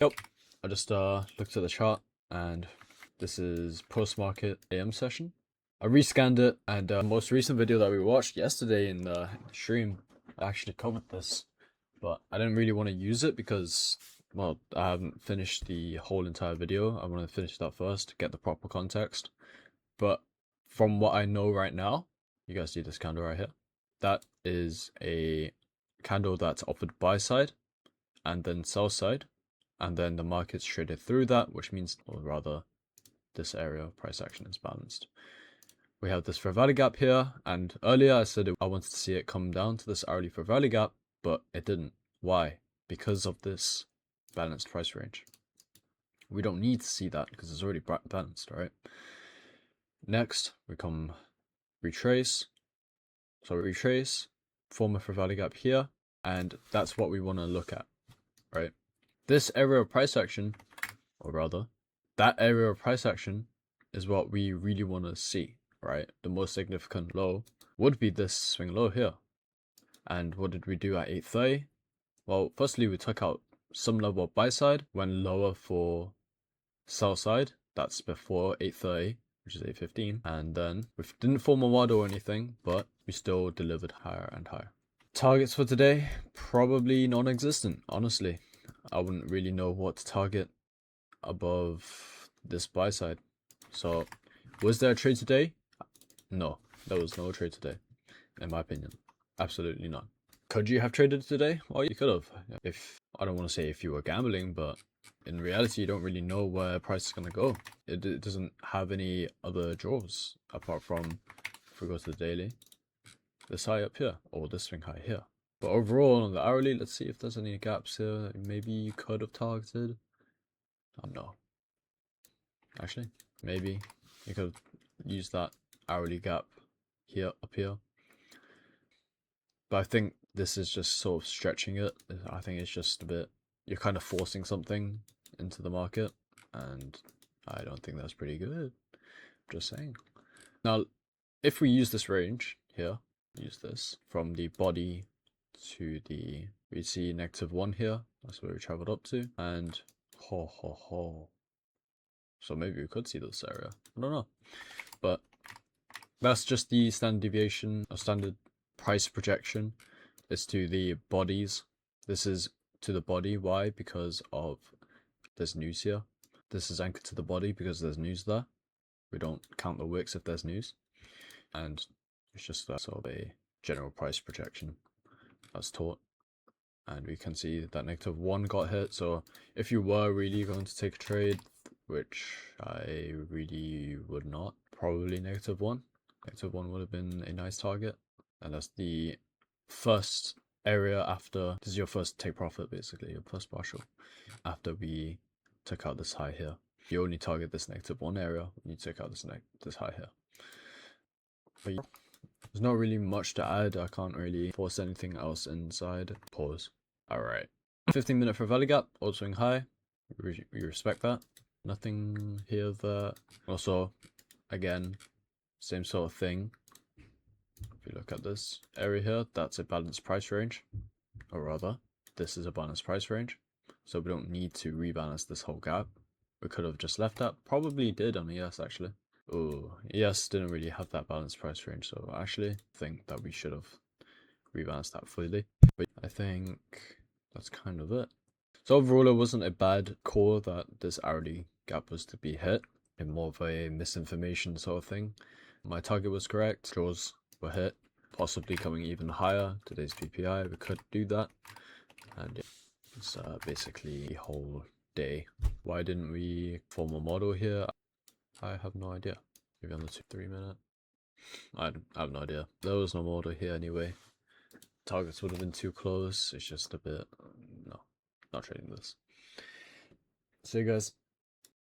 Yep, I just looked at the chart and this is post-market AM session. I rescanned it and the most recent video that we watched yesterday in the stream, I actually covered this, but I didn't really want to use it because, well, I haven't finished the whole entire video. I want to finish that first to get the proper context. But from what I know right now, you guys see this candle right here? That is a candle that's offered buy side and then sell side. And then the market's traded through that, which means, or rather, this area of price action is balanced. We have this fair value gap here, and earlier I said I wanted to see it come down to this hourly fair value gap, but it didn't. Why? Because of this balanced price range. We don't need to see that because it's already balanced, right? Next, we come retrace. So retrace, form a fair value gap here, and that's what we want to look at, right? This area of price action, or rather, that area of price action is what we really want to see, right? The most significant low would be this swing low here. And what did we do at 8:30? Well, firstly, we took out some level of buy side, went lower for sell side. That's before 8:30, which is 8:15. And then we didn't form a waddle or anything, but we still delivered higher and higher. Targets for today, probably non-existent, honestly. I wouldn't really know what to target above this buy side. So, was there a trade today? No, there was no trade today, in my opinion. Absolutely none. Could you have traded today? Well, you could have. If I don't want to say if you were gambling, but in reality, you don't really know where price is going to go. It doesn't have any other draws apart from, if we go to the daily, this high up here, or this swing high here. But overall, on the hourly, let's see if there's any gaps here that maybe you could have targeted. No. Actually, maybe you could use that hourly gap here, up here. But I think this is just sort of stretching it. I think it's just a bit, you're kind of forcing something into the market, and I don't think that's pretty good. Just saying. Now, if we use this range here, use this from the body to the, we see -1 here, that's where we traveled up to, and so maybe we could see this area, I don't know, but that's just the standard deviation or standard price projection. It's to the bodies. This is to the body. Why? Because of there's news here. This is anchored to the body because there's news there. We don't count the wicks if there's news, and it's just sort of a general price projection that's taught. And we can see that -1 got hit. So if you were really going to take a trade, which I really would not, probably -1. -1 would have been a nice target. And that's the first area after, this is your first take profit basically, your first partial, after we took out this high here. You only target this -1 area when you take out this high here. But yeah, there's not really much to add. I can't really force anything else inside. Pause. Alright. 15-minute fair value gap, old swing high. We respect that. Nothing here there. Also, again, same sort of thing. If you look at this area here, that's a balanced price range. Or rather, this is a balanced price range. So we don't need to rebalance this whole gap. We could have just left that. Probably did on ES actually. Oh, ES didn't really have that balanced price range. So I actually think that we should have rebalanced that fully. But I think that's kind of it. So overall, it wasn't a bad call that this hourly gap was to be hit. And more of a misinformation sort of thing. My target was correct. Draws were hit. Possibly coming even higher. Today's PPI, we could do that. And yeah, it's basically the whole day. Why didn't we form a model here? I have no idea. Maybe on the 2-3 minute. I have no idea. There was no model here anyway. Targets would have been too close. It's just a bit, no, not trading this. See you guys.